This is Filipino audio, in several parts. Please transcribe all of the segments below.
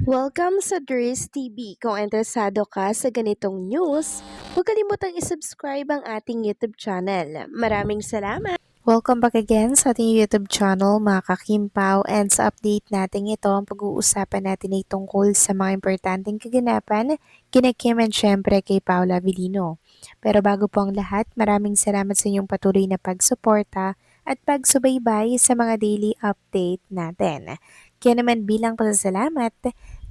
Welcome sa Dries TV. Kung interesado ka sa ganitong news, huwag kalimutang isubscribe ang ating YouTube channel. Maraming salamat! Welcome back again sa ating YouTube channel, mga kakimpaw. And sa update natin ito, ang pag-uusapan natin ay tungkol sa mga importanteng kaganapan kina Kim and syempre kay Paula Avellino. Pero bago po ang lahat, maraming salamat sa inyong patuloy na pagsuporta at pagsubaybay sa mga daily update natin. Kaya naman bilang pasasalamat,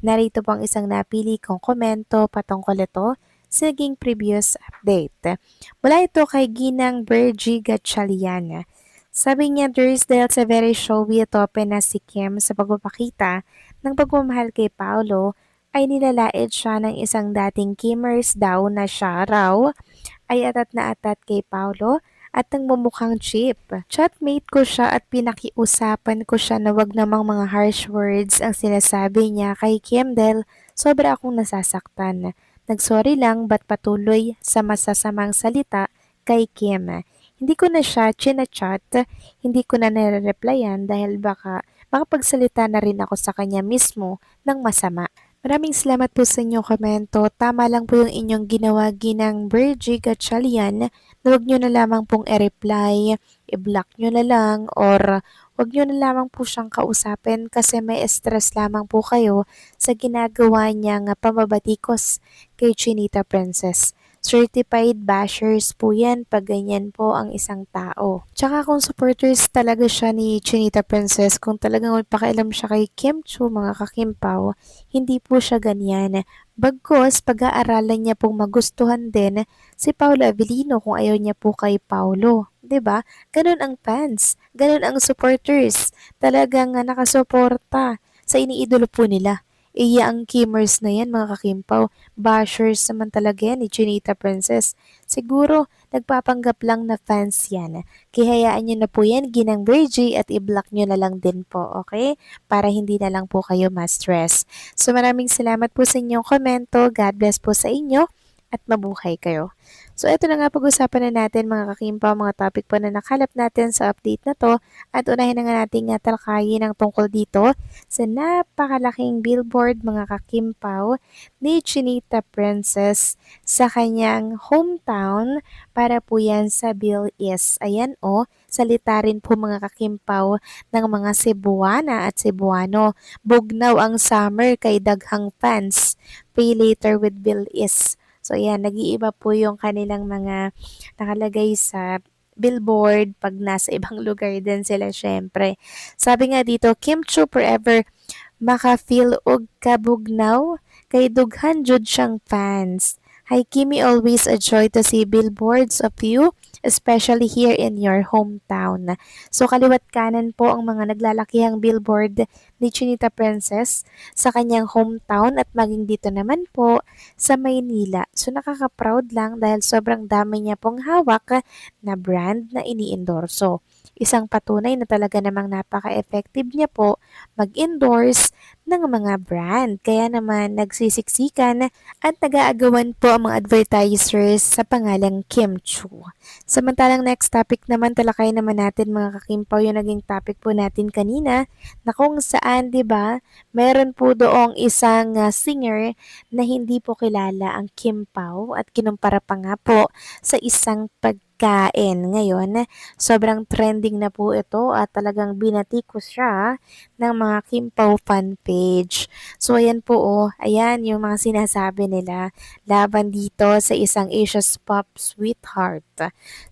narito po ang isang napili kong komento patungkol ito sa naging previous update. Mula ito kay Ginang Bergie Gatchalian. Sabi niya, there's a very showy at open na si Kim sa pagpapakita ng pagmamahal kay Paolo ay nilalait siya ng isang dating Kimmers daw na siya raw ay atat na atat kay Paolo at ang mumukhang cheap. Chatmate ko siya at pinakiusapan ko siya na wag namang mga harsh words ang sinasabi niya kay Kim dahil sobra akong nasasaktan. Nagsorry lang ba't patuloy sa masasamang salita kay Kim. Hindi ko na siya chinachat, hindi ko na nare-replyan dahil baka makapagsalita na rin ako sa kanya mismo ng masama. Maraming salamat po sa inyong komento. Tama lang po yung inyong ginawa ginang Virgie Gatchalian na huwag nyo na lamang pong i-reply, i-block nyo na lang, or huwag nyo na lamang po siyang kausapin kasi may stress lamang po kayo sa ginagawa niyang pamabatikos kay Chinita Princess. Certified bashers po yan pag ganyan po ang isang tao. Tsaka kung supporters talaga siya ni Chinita Princess, kung talagang magpakialam siya kay Kim Chu, mga kakimpaw, hindi po siya ganyan. Bagkos, pag-aaralan niya pong magustuhan din si Paolo Avellino kung ayaw niya po kay Paolo. 'Di ba? Ganun ang fans, ganun ang supporters. Talagang nakasuporta sa iniidolo po nila. Iya ang Kimmers na yan, mga kakimpaw. Bashers naman talaga yan ni Chinita Princess. Siguro, nagpapanggap lang na fans yan. Kaya hayaan nyo na po yan, Ginang Virgie, at i-block nyo na lang din po, okay? Para hindi na lang po kayo ma-stress. So maraming salamat po sa inyong komento. God bless po sa inyo at mabuhay kayo. So ito na nga pag-usapan na natin mga kakimpa, mga topic po na nakalap natin sa update na to at unahin na nga natin talakayin ang tungkol dito sa napakalaking billboard mga kakimpaw ni Chinita Princess sa kanyang hometown para po yan sa Bill Is. Ayan o, salita rin po mga kakimpaw ng mga Cebuana at Cebuano. Bugnaw ang summer kay daghang fans. Pay later with Bill Is. So ayan, nag-iiba po yung kanilang mga nakalagay sa billboard pag nasa ibang lugar din sila syempre. Sabi nga dito, Kim Chu forever maka-feel og kabugnaw kay dughan jud siyang fans. Hi Kimi, always a joy to see billboards of you, especially here in your hometown. So kaliwat kanan po ang mga naglalakihang billboard ni Chinita Princess sa kanyang hometown at maging dito naman po sa Maynila. So nakaka-proud lang dahil sobrang dami niya pong hawak na brand na iniendorso. Isang patunay na talaga namang napaka-effective niya po mag-endorse ng mga brand. Kaya naman nagsisiksikan at nag-aagawan po ang mga advertisers sa pangalang Kim Chu. Samantalang next topic naman, talakay naman natin mga kakimpaw yung naging topic po natin kanina na kung saan 'di ba meron po doong isang singer na hindi po kilala ang Kim Pao at kinumpara pa nga po sa isang pagkain. Ngayon, sobrang trending na po ito at talagang binatikos siya ng mga Kim Pao fan page. So ayan po ayan yung mga sinasabi nila laban dito sa isang Asia's Pop Sweetheart.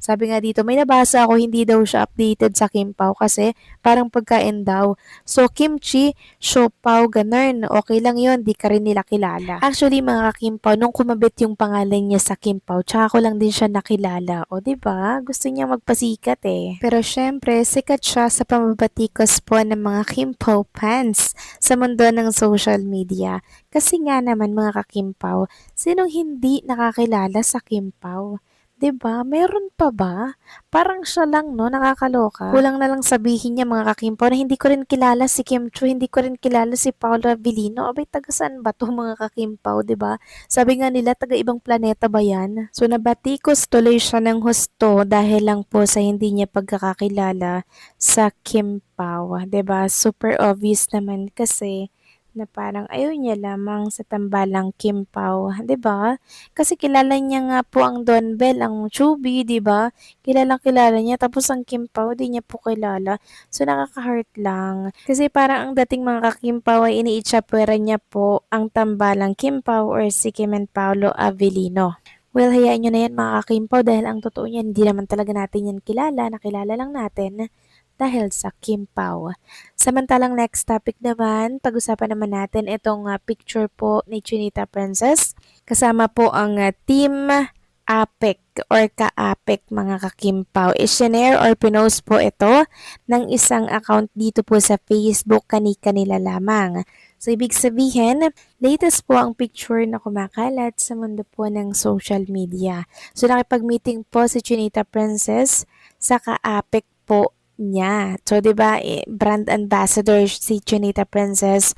Sabi nga dito, may nabasa ako hindi daw siya updated sa Kim Pao kasi parang pagkain daw. So kimchi, siopaw, ganun. Okay lang yon, di ka rin nila kilala. Actually mga Kim Pao, nung kumabit yung pangalan niya sa Kim Pao, tsaka ko lang din siya nakilala. O diba? Gusto niya magpasikat eh. Pero syempre, sikat siya sa pamabatikos po ng mga Kim Pao fans sa mundo ng social media. Kasi nga naman mga kakimpaw, sinong hindi nakakilala sa Kimpaw? 'Di ba? Meron pa ba? Parang siya lang no, nakakaloka. Kulang na lang sabihin niya mga kakimpaw na hindi ko rin kilala si Kim Chu, hindi ko rin kilala si Paolo Avellino. Abay, taga saan ba to mga kakimpaw, 'di ba? Sabi nga nila taga ibang planeta ba 'yan? So nabatikos tuloy siya ng husto dahil lang po sa hindi niya pagkakakilala sa Kim Pao, 'di ba? Super obvious naman kasi na parang ayaw niya lamang sa tambalang Kim Pao, 'di ba? Kasi kilala niya nga po ang Don Bell, ang Chubby, 'di ba? Kilalang-kilala niya tapos ang Kim Pao di niya po kilala. So nakaka-hurt lang. Kasi parang ang dating mga ka-Kim Pao ay iniitsapwera niya po ang tambalang Kim Pao or si Kim and Paolo Avellino. Well, hayaan nyo na yan mga ka-Kim Pao dahil ang totoo niyan, hindi naman talaga natin yan kilala, nakilala lang natin dahil sa Kim Pao. Samantalang next topic naman, pag-usapan naman natin itong picture po ni Chinita Princess. Kasama po ang team APEC or ka-APEC mga ka-Kim Pao. I-share or pinost po ito ng isang account dito po sa Facebook kani-kanila lamang. So, ibig sabihin, latest po ang picture na kumakalat sa mundo po ng social media. So, nakipag-meeting po si Chinita Princess sa ka-APEC po niya. So, 'di ba, brand ambassador si Chinita Princess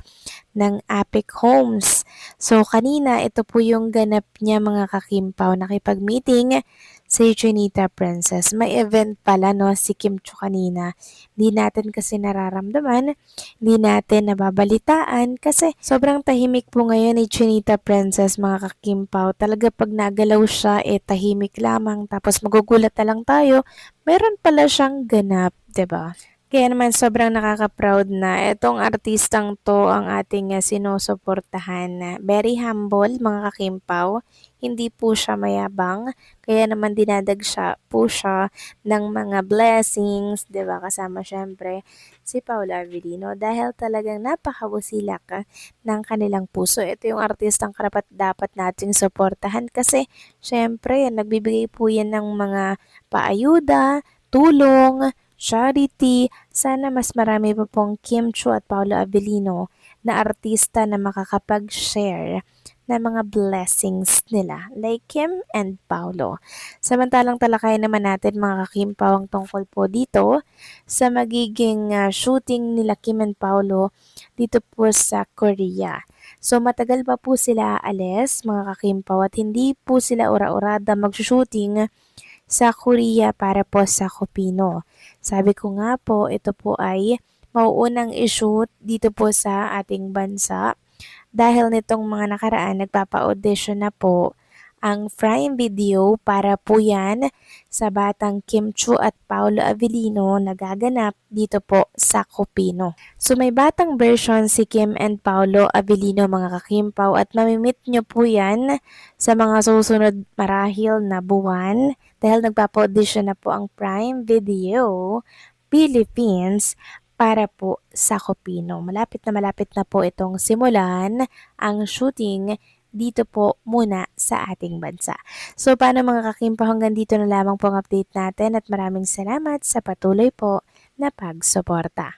ng Apic Homes. So, kanina ito po yung ganap niya mga ka-Kim Pao, nakipag-meeting si Chinita Princess. May event pala no si Kim Chu kanina. Hindi natin kasi nararamdaman, hindi natin nababalitaan kasi sobrang tahimik po ngayon ni Chinita Princess mga ka-Kim Pao. Talaga pag nagalaw siya tahimik lamang tapos magugulat na lang tayo. Meron pala siyang ganap, 'di ba? Kaya naman sobrang nakaka-proud na itong artistang to ang ating sinusuportahan. Very humble mga ka-Kim Pao. Hindi po siya mayabang. Kaya naman dinadag siya po siya ng mga blessings, 'di ba? Kasama syempre si Paula Avellino dahil talagang napakabusilak ng kanilang puso. Ito yung artistang karapat dapat nating suportahan kasi syempre nagbibigay po yan ng mga paayuda, tulong, charity. Sana mas marami pa pong Kim Chu at Paolo Avellino na artista na makakapag-share ng mga blessings nila like Kim and Paolo. Samantalang talakayan naman natin mga ka-Kim Pao ang tungkol po dito sa magiging shooting nila Kim and Paolo dito po sa Korea. So matagal pa po sila aalis mga ka-Kim Pao at hindi po sila ura-urada mag-shooting sa Korea para po sa Kopino. Sabi ko nga po, ito po ay mauunang i-shoot dito po sa ating bansa dahil nitong mga nakaraan nagpapa-audition na po ang Prime Video para po yan sa batang Kim Chu at Paolo Avellino na gaganap dito po sa Kopino. So may batang version si Kim and Paolo Avellino mga ka-Kim Pao at mamimit nyo po yan sa mga susunod marahil na buwan dahil nagpapa-audition na po ang Prime Video Philippines para po sa Kopino. Malapit na po itong simulan ang shooting dito po muna sa ating bansa. So paano mga ka-Kim Pao, hanggang dito na lamang po ang update natin at maraming salamat sa patuloy po na pagsuporta.